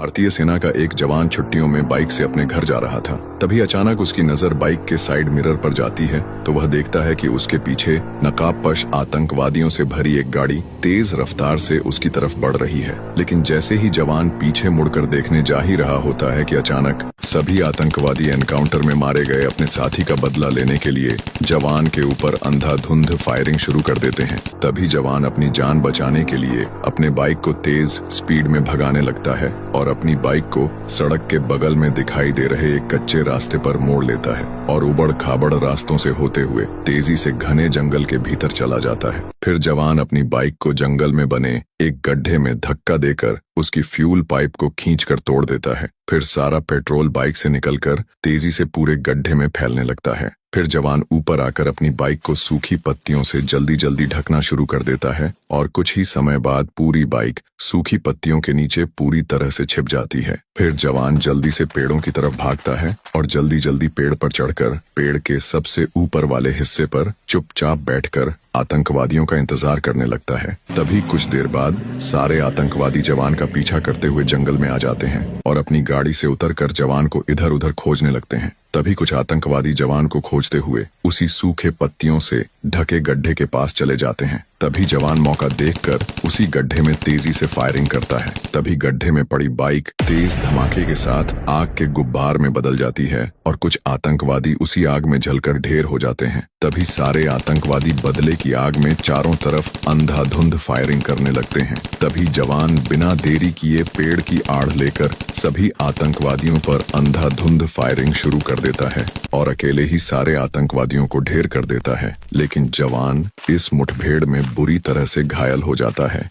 भारतीय सेना का एक जवान छुट्टियों में बाइक से अपने घर जा रहा था। तभी अचानक उसकी नजर बाइक के साइड मिरर पर जाती है तो वह देखता है कि उसके पीछे नकाबपोश आतंकवादियों से भरी एक गाड़ी तेज रफ्तार से उसकी तरफ बढ़ रही है। लेकिन जैसे ही जवान पीछे मुड़कर देखने जा ही रहा होता है कि अचानक सभी आतंकवादी एनकाउंटर में मारे गए अपने साथी का बदला लेने के लिए जवान के ऊपर अंधाधुंध फायरिंग शुरू कर देते हैं। तभी जवान अपनी जान बचाने के लिए अपने बाइक को तेज स्पीड में भगाने लगता है और अपनी बाइक को सड़क के बगल में दिखाई दे रहे एक कच्चे रास्ते पर मोड़ लेता है और उबड़ खाबड़ रास्तों से होते हुए तेजी से घने जंगल के भीतर चला जाता है। फिर जवान अपनी बाइक को जंगल में बने एक गड्ढे में धक्का देकर उसकी फ्यूल पाइप को खींचकर तोड़ देता है। फिर सारा पेट्रोल बाइक से निकलकर तेजी से पूरे गड्ढे में फैलने लगता है। फिर जवान ऊपर आकर अपनी बाइक को सूखी पत्तियों से जल्दी जल्दी ढकना शुरू कर देता है और कुछ ही समय बाद पूरी बाइक सूखी पत्तियों के नीचे पूरी तरह से छिप जाती है। फिर जवान जल्दी से पेड़ों की तरफ भागता है और जल्दी जल्दी पेड़ पर चढ़कर पेड़ के सबसे ऊपर वाले हिस्से पर चुपचाप बैठकर आतंकवादियों का इंतजार करने लगता है। तभी कुछ देर बाद सारे आतंकवादी जवान का पीछा करते हुए जंगल में आ जाते हैं और अपनी गाड़ी से उतरकर जवान को इधर उधर खोजने लगते हैं। तभी कुछ आतंकवादी जवान को खोजते हुए उसी सूखे पत्तियों से ढके गड्ढे के पास चले जाते हैं। तभी जवान मौका देखकर उसी गड्ढे में तेजी से फायरिंग करता है। तभी गड्ढे में पड़ी बाइक तेज धमाके के साथ आग के गुब्बार में बदल जाती है और कुछ आतंकवादी उसी आग में जलकर ढेर हो जाते हैं। तभी सारे आतंकवादी बदले की आग में चारों तरफ अंधाधुंध फायरिंग करने लगते हैं। तभी जवान बिना देरी किए पेड़ की आड़ लेकर सभी आतंकवादियों पर अंधाधुंध फायरिंग शुरू कर देता है और अकेले ही सारे आतंकवादियों को ढेर कर देता है। लेकिन जवान इस मुठभेड़ में बुरी तरह से घायल हो जाता है।